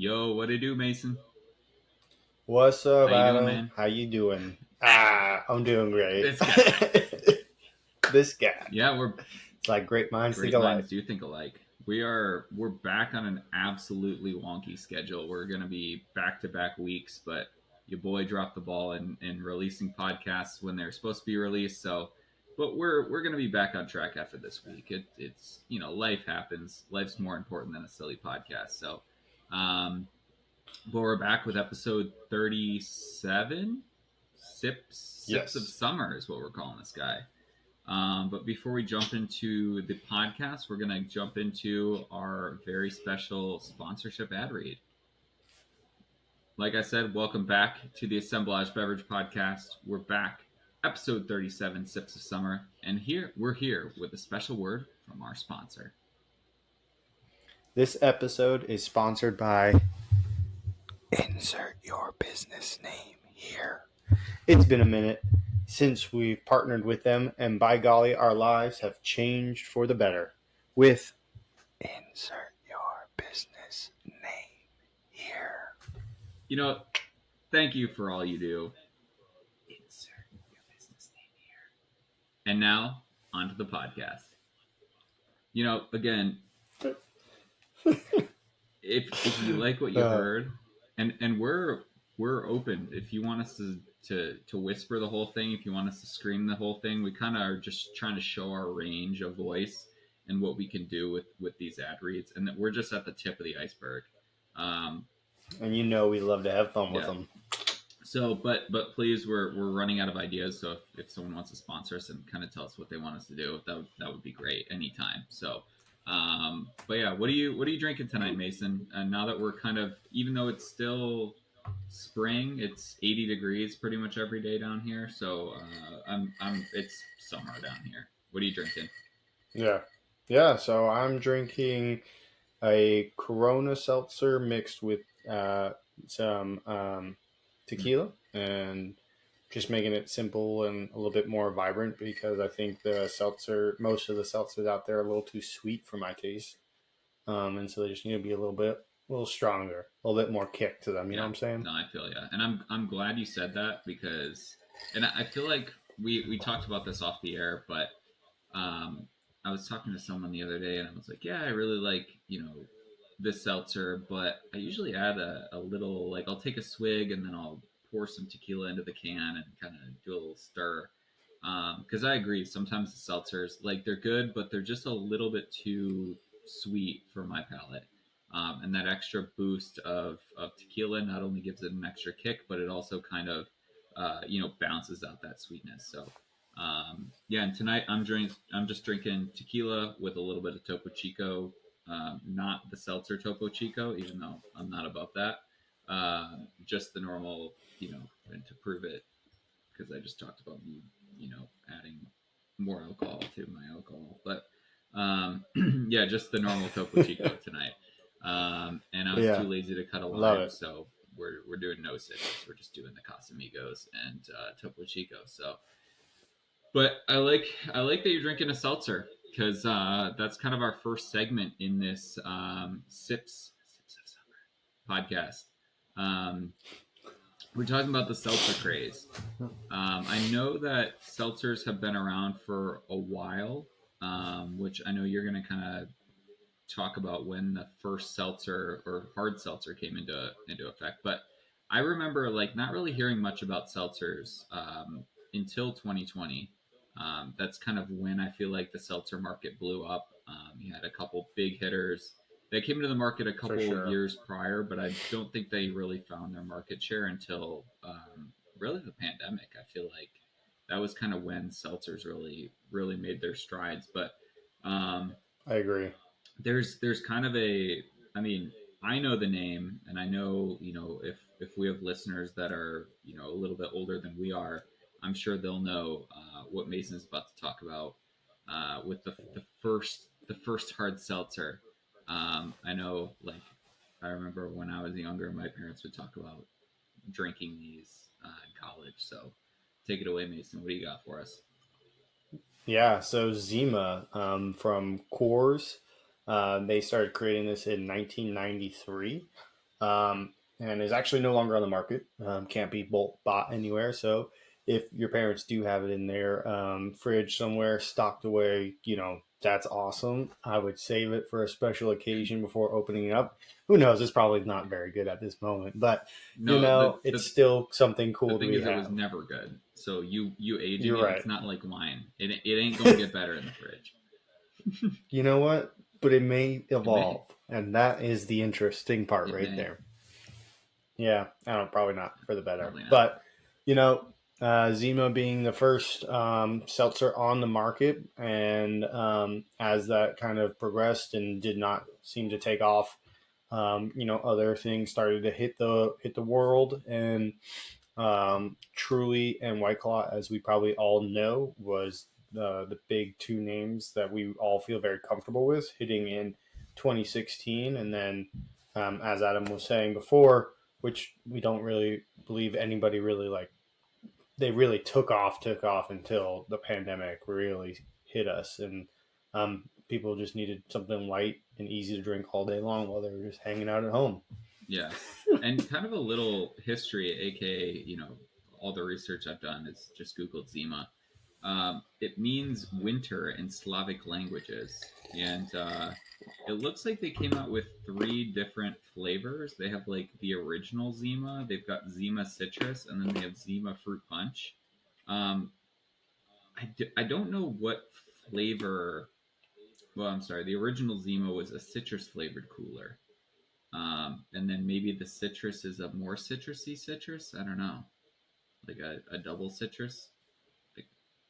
Yo, what it do, Mason? What's up, How you doing, Adam? man? How you doing? Ah, I'm doing great. this guy. This guy. Yeah, we're It's like great minds think great minds alike. do think alike. We're back on an absolutely wonky schedule. We're gonna be back to back weeks, but your boy dropped the ball in releasing podcasts when they're supposed to be released. So, but we're gonna be back on track after this week. It's life happens. Life's more important than a silly podcast. So, um, but we're back with episode 37. Sips of Yes. Summer is what we're calling this guy. But before we jump into the podcast, we're going to jump into our very special sponsorship ad read. Like I said, welcome back to the Assemblage Beverage Podcast. We're back, episode 37, Sips of Summer. And we're here with a special word from our sponsor. This episode is sponsored by Insert Your Business Name Here. It's been a minute since we've partnered with them, and by golly, our lives have changed for the better with Insert Your Business Name Here. Thank you for all you do. Insert your business name here. And now, on to the podcast. Again, if you like what you heard, and we're open. If you want us to whisper the whole thing, if you want us to scream the whole thing, we kind of are just trying to show our range of voice and what we can do with these ad reads, and that we're just at the tip of the iceberg. And we love to have fun with them. So, but please, we're running out of ideas. So if someone wants to sponsor us and kind of tell us what they want us to do, that would be great anytime. So, but yeah, what are you drinking tonight, Mason? And now that we're kind of, even though it's still spring, it's 80 degrees pretty much every day down here. So it's summer down here. What are you drinking? Yeah. So I'm drinking a Corona seltzer mixed with some tequila and just making it simple and a little bit more vibrant because I think most of the seltzers out there are a little too sweet for my taste. And so they just need to be a little stronger, a little bit more kick to them. You know what I'm saying? No, I feel yeah, and I'm glad you said that because, and I feel like we talked about this off the air, but I was talking to someone the other day and I was like, yeah, I really like this seltzer, but I usually add a little, like I'll take a swig and then I'll pour some tequila into the can and kind of do a little stir. Because I agree, sometimes the seltzers, like they're good, but they're just a little bit too sweet for my palate. And that extra boost of tequila not only gives it an extra kick, but it also kind of, bounces out that sweetness. So, yeah, and tonight I'm just drinking tequila with a little bit of Topo Chico, not the seltzer Topo Chico, even though I'm not above that. Just the normal, and to prove it, because I just talked about me, adding more alcohol to my alcohol. But yeah, just the normal Topo Chico tonight. And I was too lazy to cut a lime, so we're doing no citrus. We're just doing the Casamigos and Topo Chico. So, but I like that you're drinking a seltzer because that's kind of our first segment in this Sips of Summer podcast. We're talking about the Seltzer Craze. I know that seltzers have been around for a while, which I know you're going to kind of talk about when the first seltzer or hard seltzer came into effect. But I remember like not really hearing much about seltzers until 2020. That's kind of when I feel like the seltzer market blew up. You had a couple big hitters. They came into the market a couple of years prior, but I don't think they really found their market share until really the pandemic. I feel like that was kind of when seltzers really made their strides. But I agree. There's kind of I mean, I know the name, and I know if we have listeners that are a little bit older than we are, I'm sure they'll know what Mason's about to talk about with the first hard seltzer. I know, like, I remember when I was younger, my parents would talk about drinking these in college. So, take it away, Mason. What do you got for us? Yeah, so Zima from Coors, they started creating this in 1993. and is actually no longer on the market. Can't be bought anywhere. So if your parents do have it in their fridge somewhere stocked away, that's awesome. I would save it for a special occasion before opening it up. Who knows? It's probably not very good at this moment, but No, the it's still something the cool thing to is, it was have. never good. So you aging You're it, right. it's not like wine. It ain't gonna get better in the fridge. You know what? But it may It may, evolve, and that is the interesting part it right may, there. Yeah, I don't probably not for the better, probably not. but Zima being the first seltzer on the market, and as that kind of progressed and did not seem to take off, other things started to hit the world, and Truly and White Claw, as we probably all know, was the big two names that we all feel very comfortable with hitting in 2016. And then, as Adam was saying before, which we don't really believe anybody really they really took off until the pandemic really hit us. And people just needed something light and easy to drink all day long while they were just hanging out at home. Yeah, and kind of a little history, aka all the research I've done is just Googled Zima. It means winter in Slavic languages, and it looks like they came out with three different flavors. They have like the original Zima, they've got Zima citrus, and then they have Zima fruit punch. Um, I don't know what flavor. Well, I'm sorry. The original Zima was a citrus flavored cooler. And then maybe the citrus is a more citrusy citrus. I don't know, like a double citrus. Like,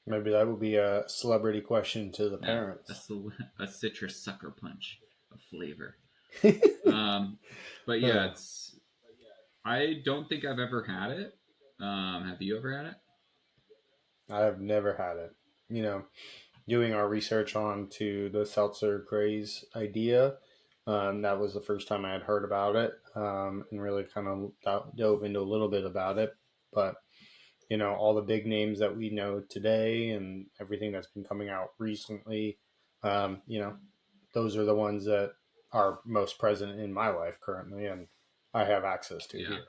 Maybe that would be a celebrity question to the yeah, parents. a citrus sucker punch of flavor. But yeah, Huh. it's. I don't think I've ever had it. Have you ever had it? I have never had it. Doing our research on to the Seltzer Craze idea, that was the first time I had heard about it, and really kind of dove into a little bit about it. But all the big names that we know today and everything that's been coming out recently, um, you know, those are the ones that are most present in my life currently, and I have access to Yeah. here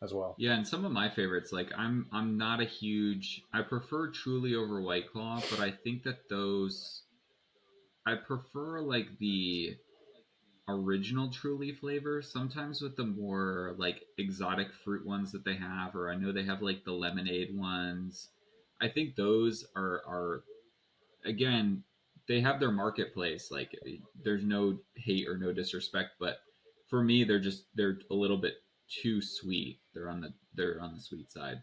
as well. Yeah, and some of my favorites, like I'm not a huge. I prefer Truly over White Claw, but I think that those I prefer like the original Truly flavors. Sometimes with the more like exotic fruit ones that they have, or I know they have like the lemonade ones. I think those are again they have their marketplace. Like there's no hate or no disrespect, but for me they're a little bit too sweet. They're on the sweet side.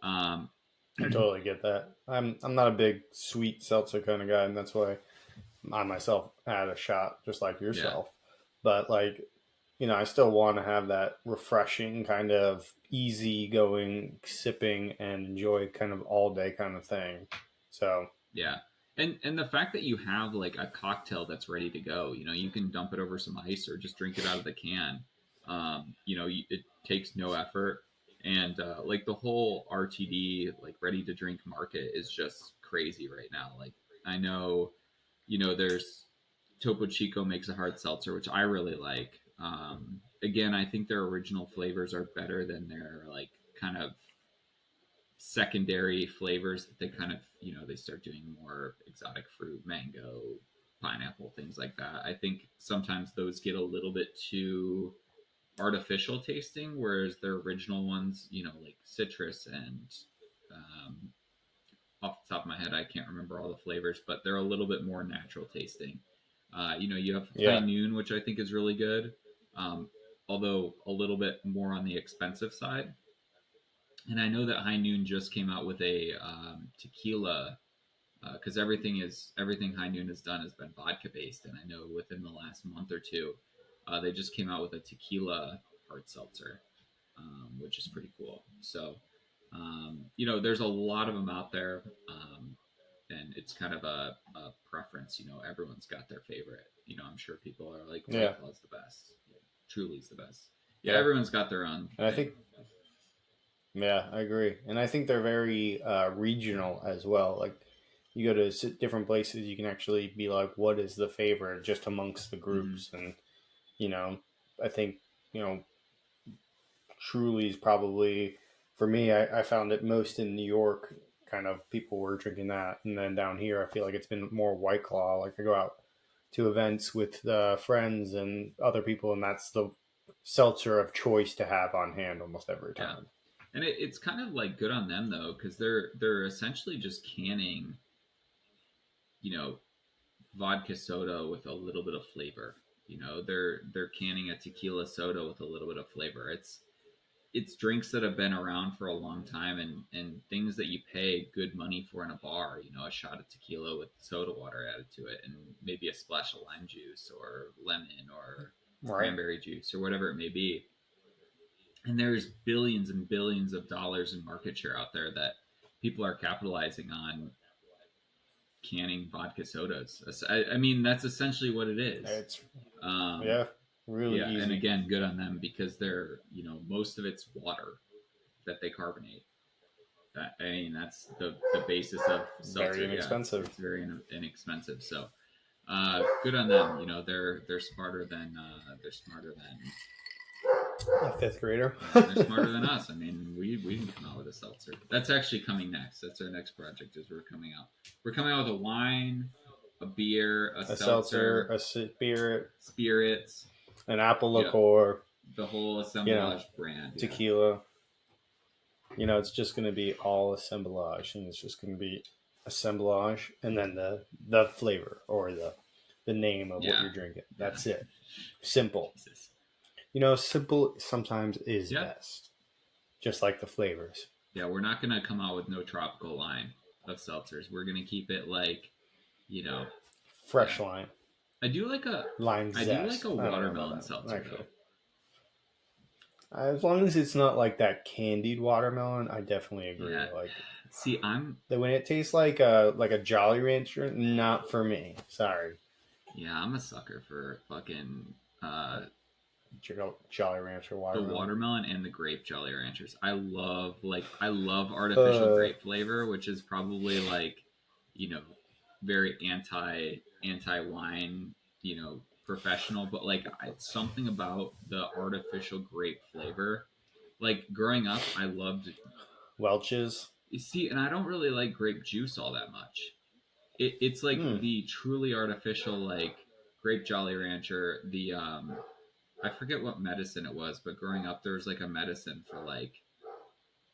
Um, I totally get that. I'm not a big sweet seltzer kind of guy, and that's why I myself had a shot just like yeah, yourself. But I still want to have that refreshing kind of easy going sipping and enjoy kind of all day kind of thing. So yeah. And the fact that you have like a cocktail that's ready to go, you can dump it over some ice or just drink it out of the can. It takes no effort, and like the whole RTD like ready to drink market is just crazy right now. Like I know, there's Topo Chico makes a hard seltzer, which I really like. Again, I think their original flavors are better than their like kind of secondary flavors that they kind of they start doing more exotic fruit, mango, pineapple, things like that. I think sometimes those get a little bit too artificial tasting, whereas their original ones, like citrus and um, off the top of my head I can't remember all the flavors, but they're a little bit more natural tasting. You have High yeah, Noon, which I think is really good, um, although a little bit more on the expensive side. And I know that High Noon just came out with a tequila, because everything High Noon has done has been vodka based, and I know within the last month or two, they just came out with a tequila hard seltzer, which is pretty cool. So, there's a lot of them out there, and it's kind of a preference. Everyone's got their favorite. I'm sure people are like yeah, White Claw's the best, Truly's the best. Yeah, yeah. everyone's got their own And I thing. think, yeah, I agree. And I think they're very regional as well. Like you go to different places, you can actually be like, what is the favorite just amongst the Mm-hmm. groups? And, you know, I think, you know, truly is probably, for me, I found it most in New York. Kind of people were drinking that, and then down here, I feel like it's been more White Claw. Like I go out to events with friends and other people, and that's the seltzer of choice to have on hand almost every Yeah, time. and it's kind of like good on them though, because they're essentially just canning, you know, vodka soda with a little bit of flavor. You know, they're canning a tequila soda with a little bit of flavor. It's drinks that have been around for a long time, and things that you pay good money for in a bar. You know, a shot of tequila with soda water added to it, and maybe a splash of lime juice or lemon or Right. cranberry juice or whatever it may be. And there's billions and billions of dollars in market share out there that people are capitalizing on canning vodka sodas. I mean, that's essentially what it is. It's Um, yeah, really yeah, and easy. again, good on them because they're, you know, most of it's water that they carbonate. I mean, that's the basis of Very seltzer. Yeah, inexpensive. it's very inexpensive. So good on them. You know, they're smarter than A fifth grader. they're smarter than us. I mean, we can come out with a seltzer. That's actually coming next. That's our next project. Is we're coming out. We're coming out with a wine, a beer, a A seltzer, seltzer, a spirit, spirits. an apple Yeah, liqueur, the whole you know, assemblage brand. Yeah, tequila. You know, it's just going to be all assemblage, and it's just going to be assemblage, and then the flavor or the name of what yeah, you're drinking. yeah. That's it. Simple. Jesus. You know, simple sometimes is Yeah, best. Just like the flavors. yeah. We're not gonna come out with no tropical line of seltzers. We're gonna keep it like, you know, yeah. Fresh lime, I do like a lime I do like zest. a I don't know about watermelon that seltzer though. actually. As long as it's not like that candied watermelon, I definitely agree. Yeah. Like See, I'm when it tastes like a Jolly Rancher, not for me. Sorry, yeah, I'm a sucker for fucking Jolly Rancher the watermelon. watermelon and the grape Jolly Ranchers. I love artificial Uh, grape flavor, which is probably like, you know, very anti wine, you know, professional, but like something about the artificial grape flavor. Like growing up, I loved Welch's. you see, and I don't really like grape juice all that much. It's like Hmm. the truly artificial like grape Jolly Rancher, the I forget what medicine it was, but growing up there was like a medicine for like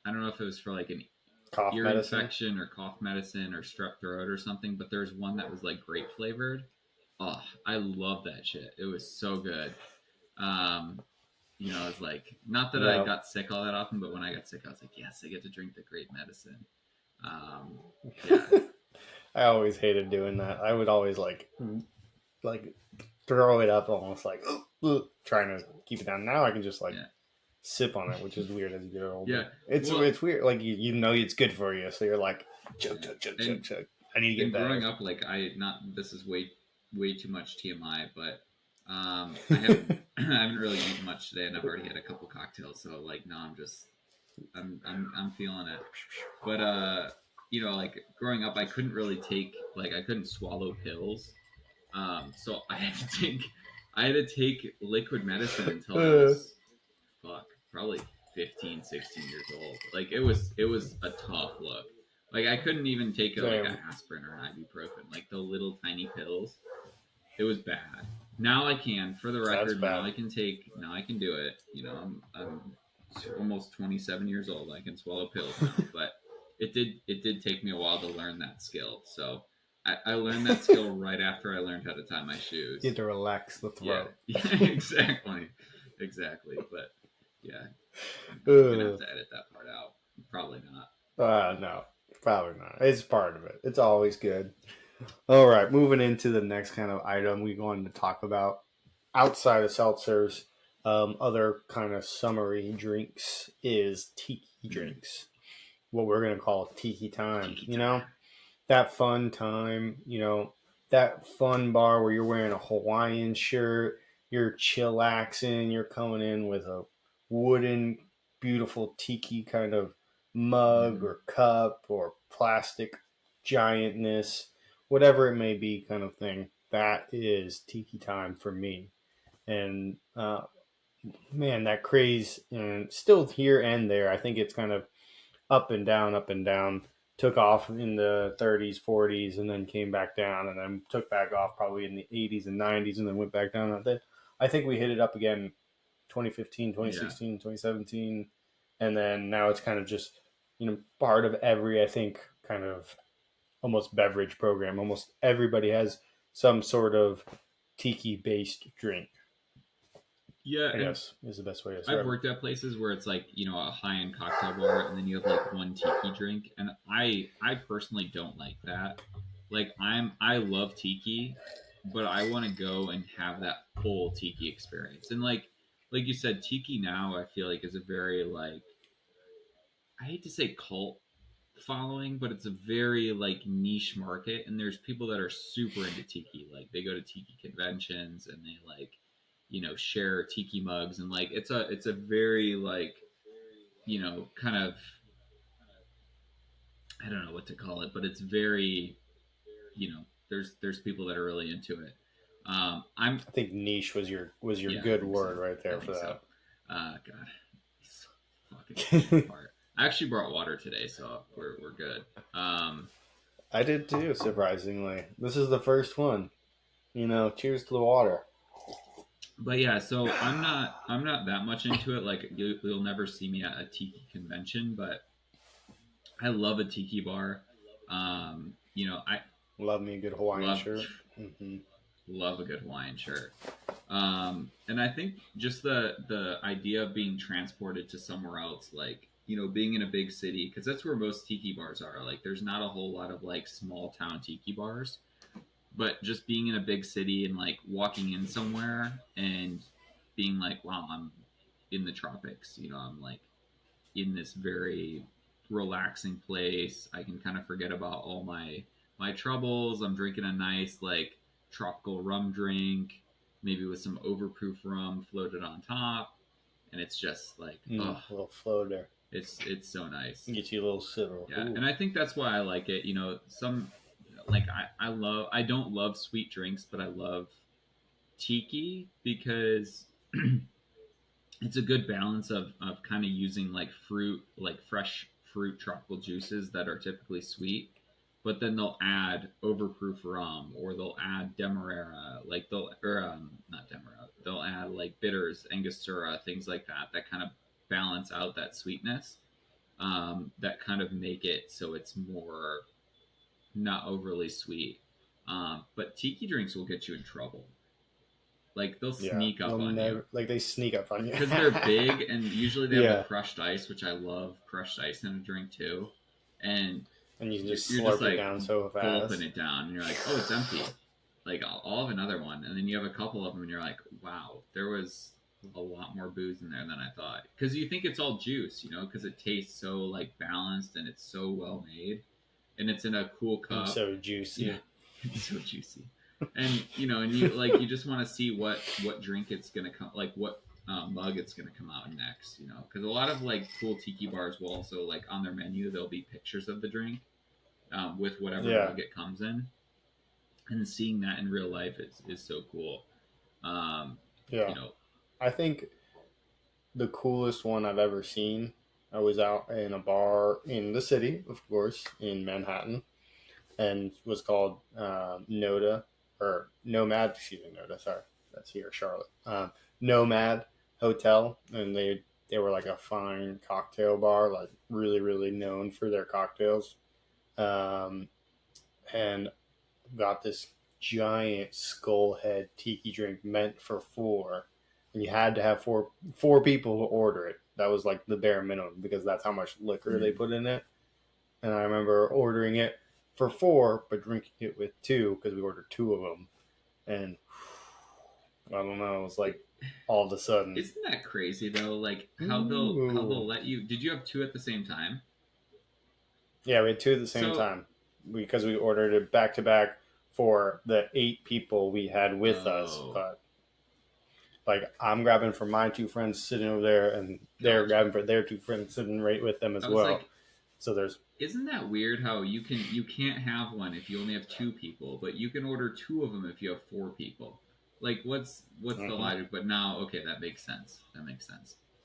I don't know if it was for like an Cough ear medicine. infection or cough medicine or strep throat or something, but there's one that was like grape flavored. Oh, I love that shit. It was so good. Um, you know, it's like not that I Yeah. got sick all that often, but when I got sick, I was like, yes, I get to drink the grape medicine. Um, yeah, I always hated doing that. I would always like throw it up almost like trying to keep it down. Now I can just like yeah, sip on it, which is weird as you get older. yeah. It's Well, it's weird. Like you know it's good for you, so you're like chug chug chug chug and chug. I need to get and better. growing up, like I not this is way too much TMI, but I haven't I haven't really eaten much today, and I've already had a couple cocktails, so like now I'm just I'm feeling it. But you know, like growing up, I couldn't really take like I couldn't swallow pills, so I had to take liquid medicine until I was fuck probably 15, 16 years old. Like it was a tough look. Like I couldn't even take like Damn, a aspirin or an ibuprofen, like the little tiny pills. It was bad. Now I can, for the that's record, bad. now I can do it. You know, I'm almost 27 years old. I can swallow pills now, but it did take me a while to learn that skill. So I learned that skill right after I learned how to tie my You shoes. have to relax the Yeah, throat. yeah, exactly. But yeah, I'm gonna have uh, to edit that part out. Probably not. no, probably not. It's part of it. It's always good. All right, moving into the next kind of item we wanted to talk about outside of seltzers, other kind of summery drinks is tiki Mm. drinks. What we're gonna call tiki time. Tiki You time. know, that fun time. You know, that fun bar where you're wearing a Hawaiian shirt, you're chillaxing, you're coming in with a wooden, beautiful tiki kind of mug Mm-hmm. or cup or plastic giantness, whatever it may be, kind of thing. That is tiki time for me. And man, that craze, and still here and there. I think it's kind of up and down, up and down. Took off in the 30s, 40s, and then came back down, and then took back off probably in the 80s and 90s, and then went back down. I think we hit it up again 2015, Yeah. 2016, 2017, and then now it's kind of just, part of every, I think, kind of almost beverage program. Almost everybody has some sort of tiki based drink, Yeah, I and guess is the best way to I've describe it. worked at places where it's like, a high-end cocktail bar and then you have like one tiki drink, and I personally don't like that. Like I love tiki, but I want to go and have that full tiki experience. And like you said, tiki now I feel like is a very like, I hate to say cult following, but it's a very like niche market, and there's people that are super into tiki. Like they go to tiki conventions and they like, share tiki mugs, and like it's a very like, kind of, I don't know what to call it, but it's very, there's people that are really into it. I'm I think niche was your Yeah, I good think so. word right I there for think so. that. God, it's fucking tearing me apart. I actually brought water today, so we're good. Um, I did too, surprisingly. This is the first one. Cheers to the water. but yeah, so I'm not that much into it. Like you'll never see me at a tiki convention, but I love a tiki bar. I Love me a good Hawaiian love shirt. Mm-hmm. love a good Hawaiian shirt. And I think just the idea of being transported to somewhere else, like, being in a big city, because that's where most tiki bars are. Like, there's not a whole lot of like small town tiki bars, but just being in a big city and like walking in somewhere and being like, wow, I'm in the tropics. I'm like in this very relaxing place. I can kind of forget about all my troubles. I'm drinking a nice like tropical rum drink, maybe with some overproof rum floated on top, and it's just like, oh, A little floater. it's so nice. Get you a little sipper. Yeah, Ooh. and I think that's why I like it. Some like I don't love sweet drinks, but I love tiki because it's a good balance of kind of using like fruit, like fresh fruit tropical juices that are typically sweet, but then they'll add overproof rum, or they'll add demerara, like they'll, or not demerara, they'll add like bitters, angostura, things like that kind of balance out that sweetness, that kind of make it so it's more not overly sweet. But tiki drinks will get you in trouble. Like they'll Yeah. sneak up They'll on you never like they sneak up on you. because they're big, and usually they have the Yeah. crushed ice, which I love crushed ice in a drink too. And And you can just you're just slurp it like down so gulping fast. it down, and you're like, oh, it's empty. Like I'll have another one, and then you have a couple of them, and you're like, wow, there was a lot more booze in there than I thought. Because you think it's all juice, because it tastes so like balanced and it's so well made, and it's in a cool And cup. so Yeah, juicy. it's so juicy. And and you just want to see what drink it's gonna come, like what mug it's gonna come out next. Because a lot of like cool tiki bars will also, like, on their menu there'll be pictures of the drink, with whatever Yeah. mug it comes in, and seeing that in real life is so cool. Um, Yeah. you know, I think the coolest one I've ever seen. I was out in a bar in the city, of course, in Manhattan, and it was called Noda or Nomad. Excuse me, Noda. Sorry, that's here, Charlotte. Nomad Hotel, and they were like a fine cocktail bar, like really really known for their cocktails. Um, and got this giant skull head tiki drink meant for four, and you had to have four people to order it. That was like the bare minimum because that's how much liquor they mm, put in it. And I remember ordering it for four, but drinking it with two because we ordered two of them. And I don't know, it was like all of a sudden, isn't that crazy though? Like how they'll ooh, let you. Did you have two at the same time? yeah, we had two at the same So, time because we ordered it back to back for the 8 people we had with us. oh, But like I'm grabbing for my two friends sitting over there, and they're gotcha. grabbing for their two friends sitting right with them I as was well. like, So there's isn't that weird how you can't have one if you only have two people, but you can order two of them if you have four people? Like, what's the Mm-hmm. logic? But now, okay, that makes sense.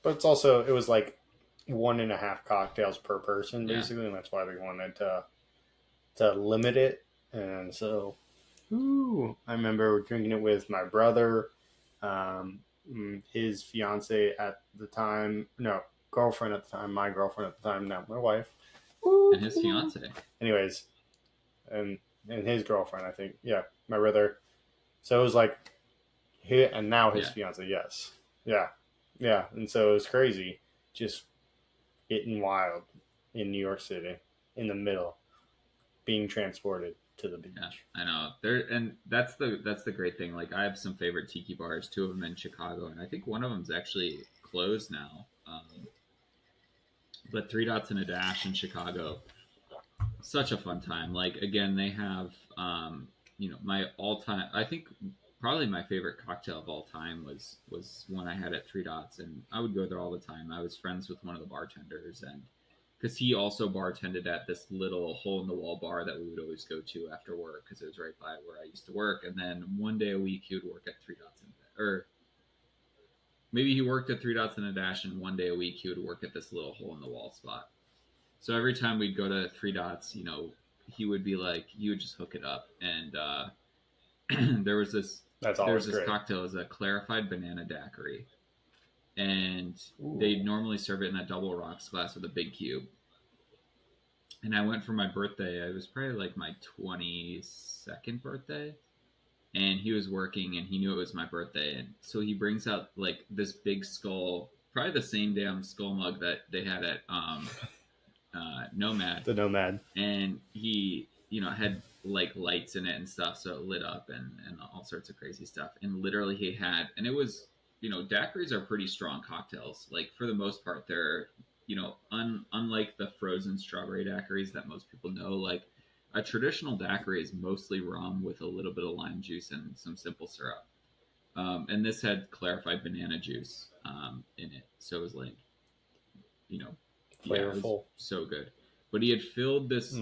But it's also, it was like 1.5 cocktails per person, Yeah. basically, and that's why we wanted to limit it. And so, I remember drinking it with my brother, his fiance at the time, no, girlfriend at the time, my girlfriend at the time, now my wife. And his fiance. Anyways, and his girlfriend, I think, yeah, my brother. So it was like, and now his fiance, yes, yeah, and so it was crazy, just getting wild in New York City, in the middle, being transported to the beach. Yeah, I know. And that's the great thing. Like, I have some favorite tiki bars, two of them in Chicago, and I think one of them's actually closed now. But Three Dots and a Dash in Chicago, such a fun time. Like, again, they have my all time. I think probably my favorite cocktail of all time was one I had at Three Dots, and I would go there all the time. I was friends with one of the bartenders, and because he also bartended at this little hole in the wall bar that we would always go to after work because it was right by where I used to work. And then one day a week he would work at Three Dots or maybe he worked at Three Dots and a Dash, and one day a week he would work at this little hole in the wall spot. So every time we'd go to Three Dots, he would be like, he would just hook it up. And there was this Great. cocktail as a clarified banana daiquiri, and they normally serve it in a double rocks glass with a big cube. And I went for my birthday. It was probably like my 22nd birthday, and he was working, and he knew it was my birthday, and so he brings out like this big skull, probably the same damn skull mug that they had at Nomad. The Nomad. And he, had like lights in it and stuff, so it lit up and all sorts of crazy stuff. And literally he had, and it was, daiquiris are pretty strong cocktails. Like, for the most part, they're, unlike the frozen strawberry daiquiris that most people know, like a traditional daiquiri is mostly rum with a little bit of lime juice and some simple syrup. And this had clarified banana juice in it. So it was like, flavorful. It was so good. But he had filled this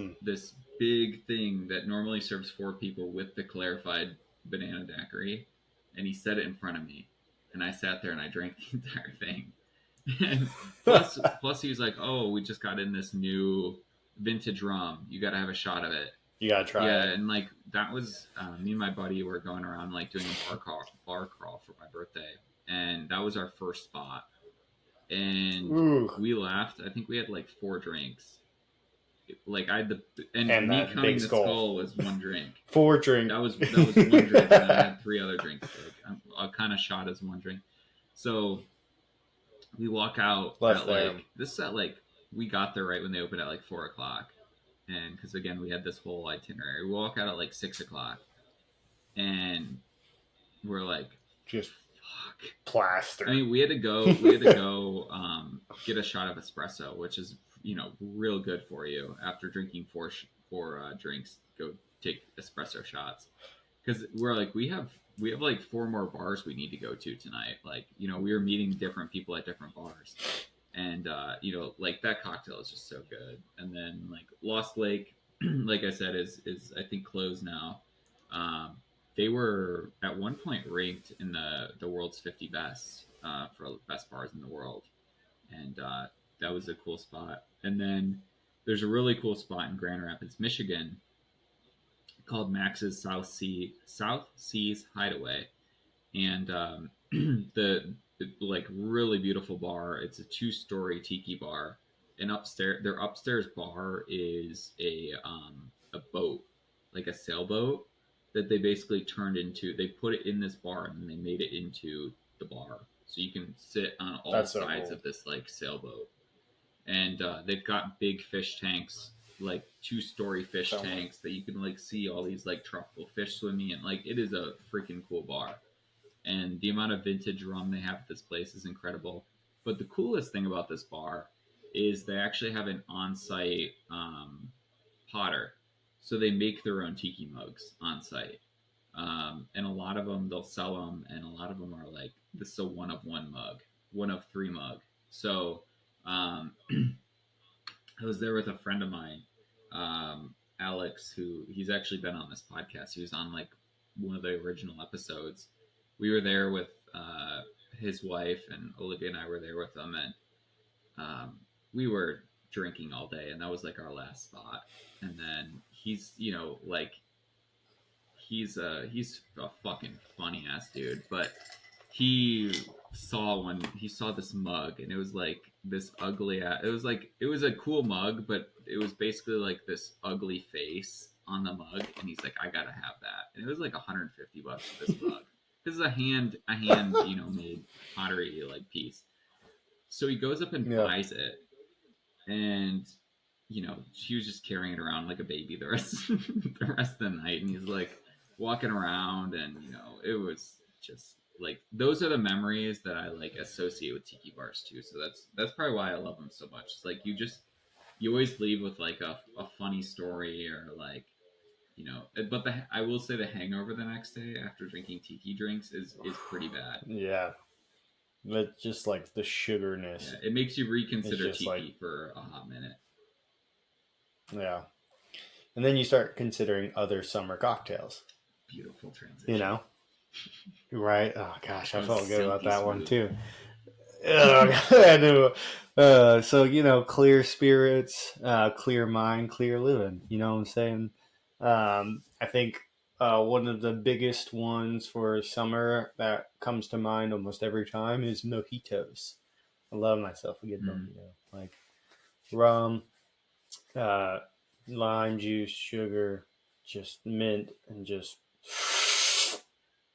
big thing that normally serves 4 people with the clarified banana daiquiri, and he set it in front of me, and I sat there and I drank the entire thing. And plus he was like, "Oh, we just got in this new vintage rum. You got to have a shot of it. You gotta try it." Yeah, and like that was me and my buddy were going around like doing a bar crawl for my birthday, and that was our first spot. And we left. I think we had like 4 drinks. Like, I had and me counting the skull was 1 drink. 4 drinks. That was 1 drink, and I had 3 other drinks. Like, I kind of shot as 1 drink. So we walk out we got there right when they opened at like 4:00, and because again we had this whole itinerary. We walk out at like 6:00, and we're like, just fuck, plaster. I mean, we had to go get a shot of espresso, which is real good for you after drinking 4 drinks. Go take espresso shots, because we're like, we have like 4 more bars we need to go to tonight. Like, we were meeting different people at different bars, and like that cocktail is just so good. And then like Lost Lake, like I said, is I think closed now. They were at one point ranked in the world's 50 best for best bars in the world, and that was a cool spot. And then there's a really cool spot in Grand Rapids, Michigan, called Max's South Seas Hideaway, and the like really beautiful bar. It's a 2-story tiki bar, and their upstairs bar is a boat, like a sailboat that they basically turned into. They put it in this bar and they made it into the bar, so you can sit on all sides of this like sailboat. And they've got big fish tanks, like 2-story fish tanks that you can like see all these like tropical fish swimming in. Like, it is a freaking cool bar, and the amount of vintage rum they have at this place is incredible. But the coolest thing about this bar is they actually have an on-site potter, so they make their own tiki mugs on site. And a lot of them they'll sell them, and a lot of them are like, this is a 1 of 1 mug, 1 of 3 mug. So I was there with a friend of mine, Alex, who he's actually been on this podcast. He was on like one of the original episodes, we were there with his wife, and Olivia and I were there with him, and we were drinking all day, and that was like our last spot. And then he's, like he's a fucking funny ass dude, but he saw this mug, and it was like this ugly ass, it was a cool mug, but it was basically like this ugly face on the mug, and he's like, I gotta have that. And it was like $150 for this mug. This is a hand made pottery like piece. So he goes up and buys it, and she was just carrying it around like a baby the rest of the night, and he's like walking around, and it was just like, those are the memories that I like associate with tiki bars too. So that's probably why I love them so much. It's like you always leave with like a funny story, or like, but I will say the hangover the next day after drinking tiki drinks is pretty bad. Yeah. That's just like the sugarness. Yeah, it makes you reconsider tiki for a hot minute. Yeah. And then you start considering other summer cocktails. Beautiful transition. Right? Oh, gosh, I felt good about that one, too. I knew. So, clear spirits, clear mind, clear living. You know what I'm saying? I think one of the biggest ones for summer that comes to mind almost every time is mojitos. I love myself a good mojito. Like rum, lime juice, sugar, just mint, and just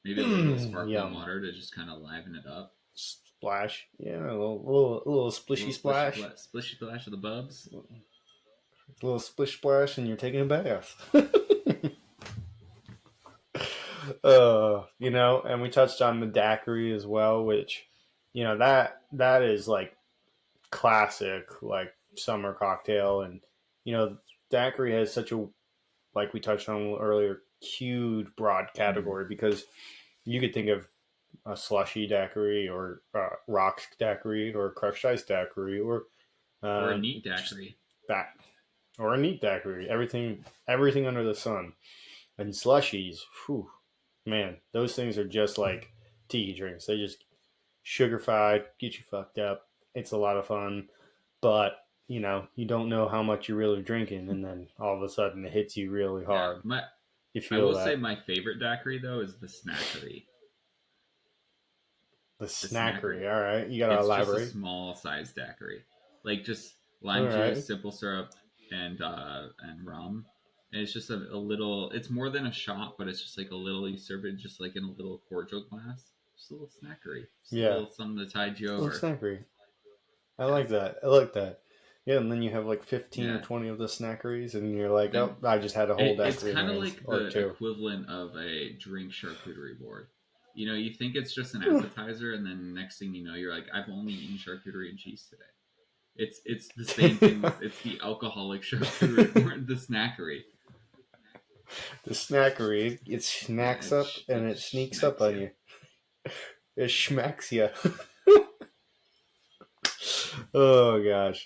maybe a little sparkling water to just kind of liven it up. Splash, yeah, a little splishy splash. Splishy splash of the bubs. A little splish splash, and you're taking a bath. And we touched on the daiquiri as well, which, that is like classic, like summer cocktail. And, daiquiri has such a, like we touched on earlier, huge broad category, because you could think of a slushy daiquiri, or rocks daiquiri, or crushed ice daiquiri, or a neat daiquiri. Or a neat daiquiri. Everything under the sun. And slushies, whew, man, those things are just like tiki drinks. They just sugar-fied, get you fucked up. It's a lot of fun, but you don't know how much you're really drinking, and then all of a sudden it hits you really hard. Yeah, I will say my favorite daiquiri though is the snackery. The snackery, all right. You gotta elaborate. It's just a small size daiquiri, like just lime juice, simple syrup, and rum. And it's just a little. It's more than a shot, but it's just like a little. You serve it just like in a little cordial glass. Just a little snackery. Just a little something to tide you over. A little snackery. I like that. Yeah, and then you have like 15 or 20 of the snackeries, and you're like, I just had a whole daiquiri. It's kind of like the equivalent of a drink charcuterie board. You think it's just an appetizer, and then next thing you know, you're like, I've only eaten charcuterie and cheese today. It's the same thing. It's the alcoholic charcuterie board, the snackery. The snackery, it snacks up and it sneaks up on you. It schmacks you. Oh gosh.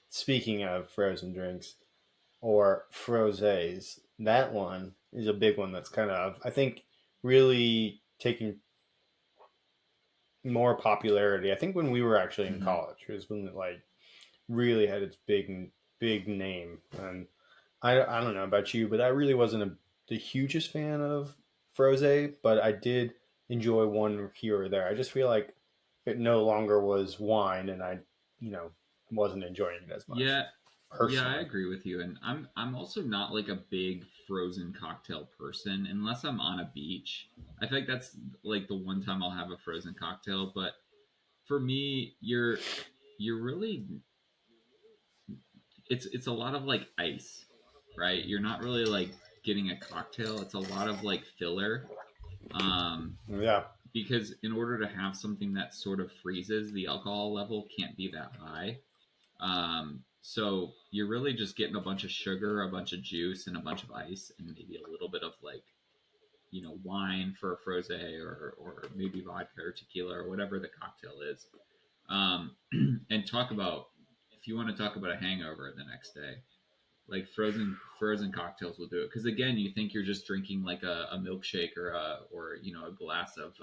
Speaking of frozen drinks or frosés, that one is a big one that's kind of, I think, really taking more popularity. I think when we were actually in college was when it like really had its big name. And I don't know about you, but I really wasn't the hugest fan of frosé, but I did enjoy one here or there. I just feel like it no longer was wine, and I, wasn't enjoying it as much. Yeah, I agree with you. And I'm also not like a big frozen cocktail person unless I'm on a beach. I think that's like the one time I'll have a frozen cocktail. But for me, you're really, it's a lot of like ice, right? You're not really like getting a cocktail. It's a lot of like filler. Because in order to have something that sort of freezes, the alcohol level can't be that high. So you're really just getting a bunch of sugar, a bunch of juice, and a bunch of ice, and maybe a little bit of like, wine for a frosé, or maybe vodka or tequila or whatever the cocktail is. And if you want to talk about a hangover the next day, Like frozen cocktails will do it because again, you think you're just drinking like a milkshake or a glass of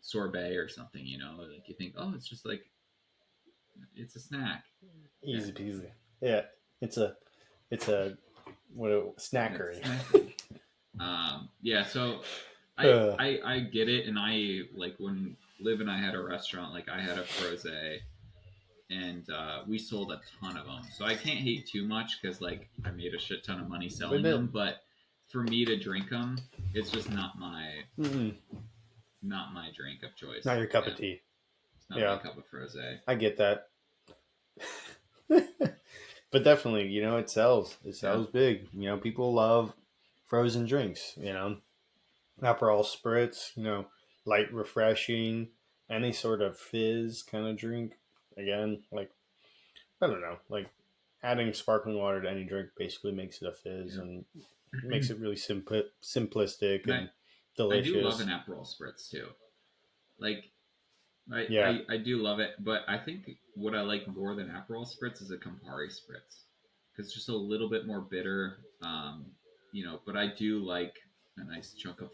sorbet or something. Like you think, oh, it's just like it's a snack. Yeah, Easy peasy. Yeah, it's a it's a it's snackery. a snackery. Yeah, so I get it, and I like when Liv and I had a restaurant, like I had a froze, and we sold a ton of them. So I can't hate too much because like I made a shit ton of money But selling them. But for me to drink them, it's just not my drink of choice. not your cup Yeah, of tea. it's not my Yeah, cup of froze. I get that. But definitely, it sells. It Yeah. sells big. People love frozen drinks. Aperol spritz. Light, refreshing, any sort of fizz kind of drink. Again, like I don't know, like adding sparkling water to any drink basically makes it a fizz Yeah. and makes it really simplistic And and I do love delicious. an Aperol spritz too. Like I, Yeah, I I do love it, but I think what I like more than Aperol spritz is a Campari spritz because it's just a little bit more bitter. But I do like a nice chunk of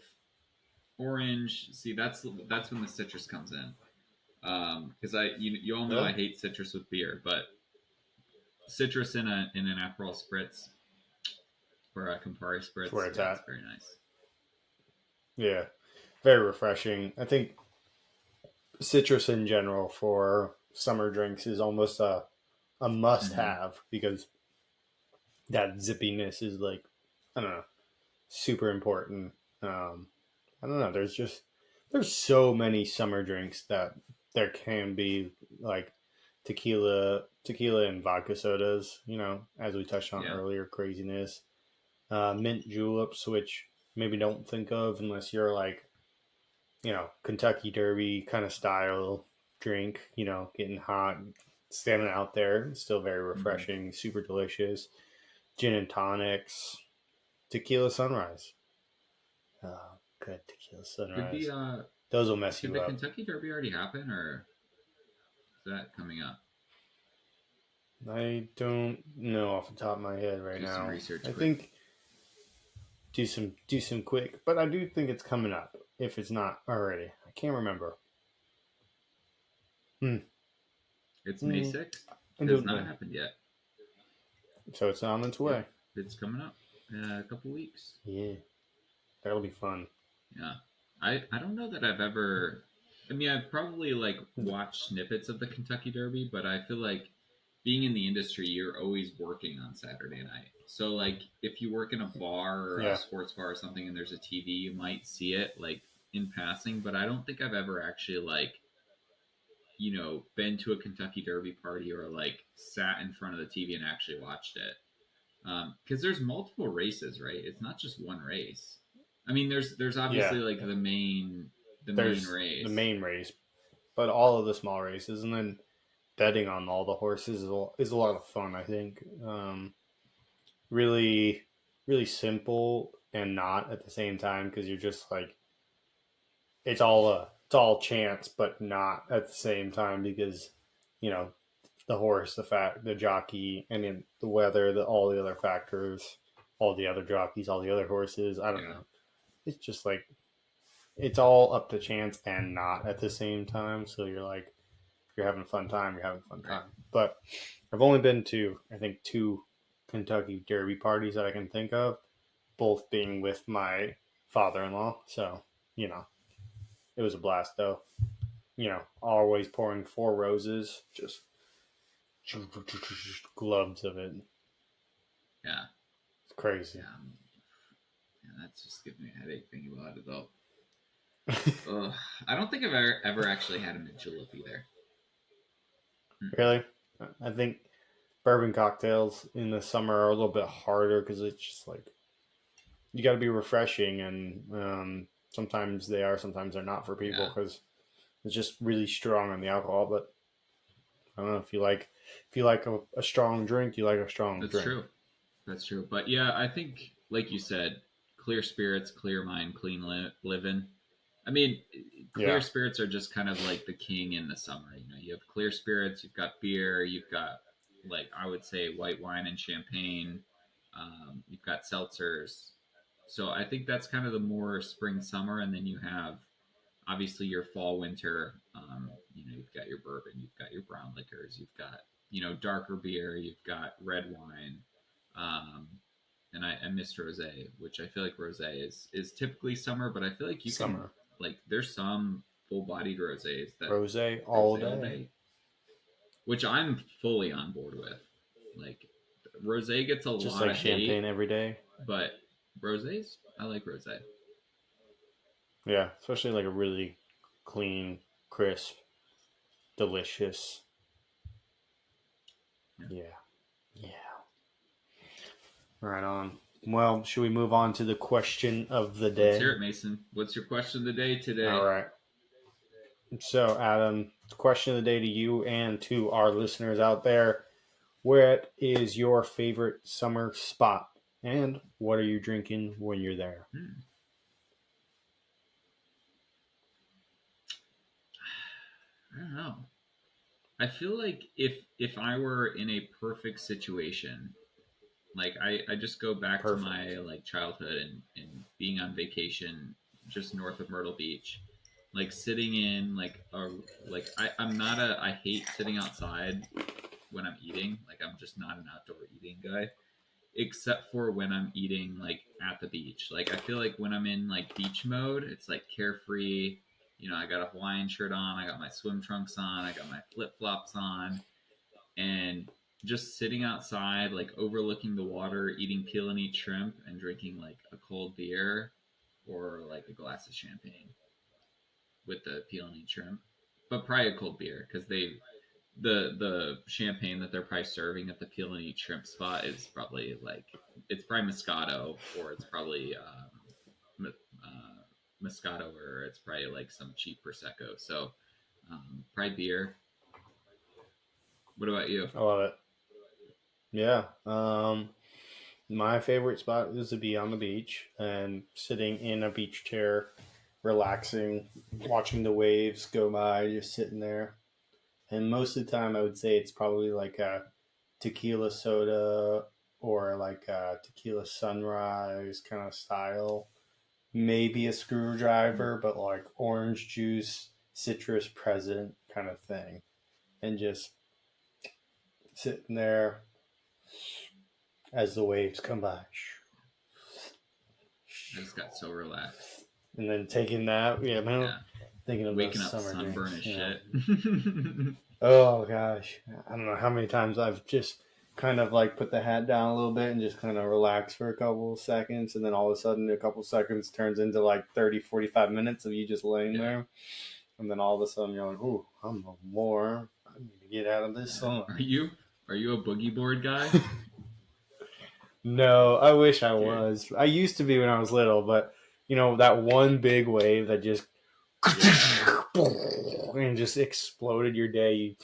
orange. See, that's when the citrus comes in. Because you all know I really. hate citrus with beer, but citrus in an Aperol spritz or a Campari That's spritz, where it's yeah, it's at. very nice. Yeah, very refreshing. I think citrus in general for summer drinks is almost a must Mm-hmm. have because that zippiness is like, I don't know, super important. Um, I don't know. There's so many summer drinks that there can be like tequila and vodka sodas. As we touched on Yeah. earlier, craziness. Mint juleps, which maybe don't think of unless you're like Kentucky Derby kind of style drink. Getting hot, standing out there, still very Mm-hmm. refreshing, super delicious. Gin and tonics, tequila sunrise. Oh, good tequila Did the sunrise. uh Those will mess did you the up. Kentucky Derby already happen, or is that coming up? I don't know off the top of my head right Do some now. research I quick. think do some quick, but I do think it's coming up if it's not already. I can't remember. Hmm. It's May Hmm. 6th. I Has don't not know. happened yet. So it's on its Yep, way. it's coming up in a couple weeks. Yeah, that'll be fun. Yeah, I don't know that I've ever. I mean, I've probably like watched snippets of the Kentucky Derby, but I feel like being in the industry, you're always working on Saturday night. So like, if you work in a bar or a Yeah, sports bar or something, and there's a TV, you might see it like in passing. But I don't think I've ever actually like been to a Kentucky Derby party or like sat in front of the TV and actually watched it. Because there's multiple races, right? It's not just one race. I mean, there's yeah. obviously like the main There's the race. main race, but all of the small races, and then betting on all the horses is a lot of fun. I think really, really simple and not at the same time because you're just like it's all chance, but not at the same time because you know the horse, the jockey, and then the weather, all the other factors, all the other jockeys, all the other horses. I don't Yeah, know. It's just like it's all up to chance and not at the same time. So you're like, if you're having a fun time, you're having a fun right. time. But I've only been to, I think, two Kentucky Derby parties that I can think of, both being with my father in law. So, you know, it was a blast though. Always pouring four roses, just globs of it. Yeah, It's crazy. yeah, yeah. That's just giving me a headache thinking about it though. Ugh, I don't think I've ever actually had a mint julep either. Mm-mm. Really? I think bourbon cocktails in the summer are a little bit harder because it's just like you got to be refreshing, and sometimes they are, sometimes they're not for people Yeah, because it's just really strong on the alcohol. But I don't know if you like a strong drink, you like a strong that's drink. true. That's true. But yeah, I think, like you said, clear spirits, clear mind, clean living. I mean, clear Yeah, spirits are just kind of like the king in the summer. You have clear spirits, you've got beer, you've got like I would say white wine and champagne. You've got seltzers. So I think that's kind of the more spring summer, and then you have obviously your fall winter. You've got your bourbon, you've got your brown liquors, you've got darker beer, you've got red wine, um, and I missed rosé, which I feel like rosé is typically summer, but I feel like you can Summer. like there's some full bodied rosés that Rosé all rosé all day. day, which I'm fully on board with. Like rosé gets a Just lot like of hate, champagne every day. but rosés, I like rosé. Yeah, especially like a really clean, crisp, delicious. Yeah. Yeah. Right on. Well, should we move on to the question of the Let's day? hear it, Mason. What's your question of the day today? All right. So, Adam, question of the day to you and to our listeners out there. What is your favorite summer spot? And what are you drinking when you're there? I don't know. I feel like if I were in a perfect situation, like I just go back to my like childhood and being on vacation just north of Myrtle Beach, like sitting in I'm not I hate sitting outside when I'm eating. Like I'm just not an outdoor eating guy, except for when I'm eating like at the beach. Like I feel like when I'm in like beach mode, it's like carefree. I got a Hawaiian shirt on, I got my swim trunks on, I got my flip flops on, and just sitting outside, like overlooking the water, eating peel and eat shrimp, and drinking like a cold beer or like a glass of champagne with the peel and eat shrimp, but probably a cold beer because the champagne that they're probably serving at the peel and eat shrimp spot is probably like it's probably Moscato or it's probably Moscato or it's probably like some cheap prosecco. So probably beer. What about you? I love it. Yeah. My favorite spot is to be on the beach and sitting in a beach chair, relaxing, watching the waves go by, just sitting there. And most of the time, I would say it's probably like a tequila soda or like a tequila sunrise kind of style. Maybe a screwdriver, but like orange juice, citrus present kind of thing. And just sitting there as the waves come by. I just got so relaxed. And then taking that, thinking of waking those up summer sunburn drinks, as shit. Oh gosh, I don't know how many times I've just kind of like put the hat down a little bit and just kind of relax for a couple of seconds, and then all of a sudden a couple of seconds turns into like 30, 45 minutes of you just laying there, and then all of a sudden you're like, "Ooh, I'm warm. I need to get out of this sun." Are you a boogie board guy? No, I wish I was. I used to be when I was little, but that one big wave that just and just exploded your day.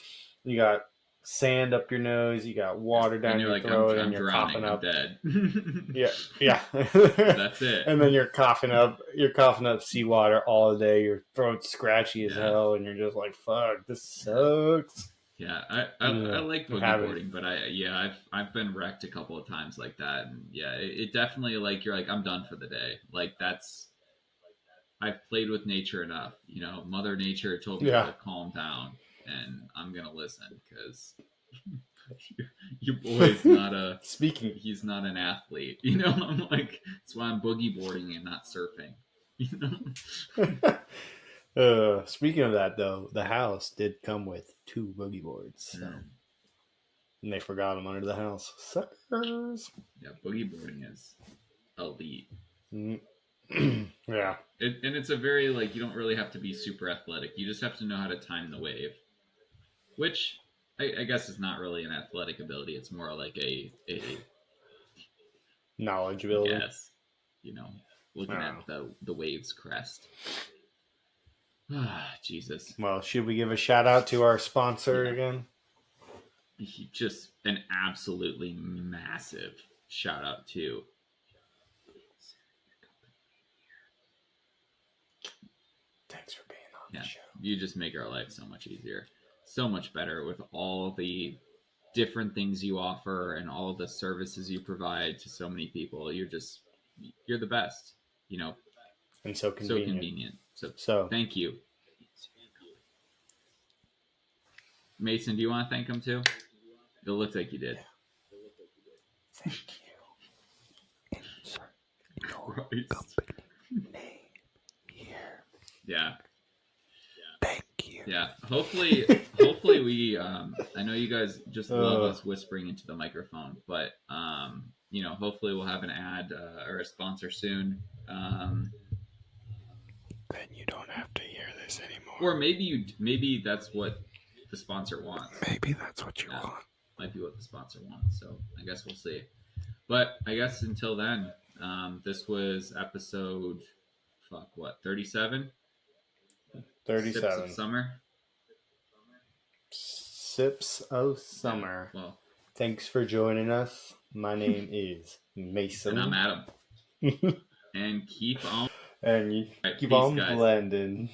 You got sand up your nose, you got water down your throat, and you're drowning, coughing up. I'm dead. Yeah. That's it. And then you're coughing up seawater all day. Your throat's scratchy as hell, and you're just like, "Fuck, this sucks." Yeah, I like boogie boarding, but I've been wrecked a couple of times like that, and it definitely like you're like I'm done for the day. Like I've played with nature enough. Mother Nature told me to calm down, and I'm gonna listen because your boy's not he's not an athlete. I'm like that's why I'm boogie boarding and not surfing. Speaking of that, though, the house did come with 2 boogie boards, and they forgot them under the house. Suckers. Yeah, boogie boarding is elite. Yeah. And it's a very like you don't really have to be super athletic. You just have to know how to time the wave, which I guess is not really an athletic ability. It's more like a knowledge ability. Yes, looking at the waves crest. Jesus. Well, should we give a shout out to our sponsor again? Just an absolutely massive shout out to. Thanks for being on the show. You just make our life so much easier, so much better with all the different things you offer and all the services you provide to so many people. You're the best, you know, And so so convenient. convenient. So Thank you. Mason, do you want to thank him too? It looks like you did. Thank you. Insert your Christ. company name here. Yeah. Thank you. Yeah. Hopefully we I know you guys just love us whispering into the microphone, but you know, hopefully we'll have an ad or a sponsor soon. Then you don't have to hear this anymore. Or maybe that's what the sponsor wants. Maybe that's what you want. Might be what the sponsor wants. So I guess we'll see. But I guess until then, this was episode 37? 37. Sips of Summer. Sips of Summer. Yeah, well, thanks for joining us. My name is Mason. And I'm Adam. And keep on. And you Right, keep peace, on guys. blending.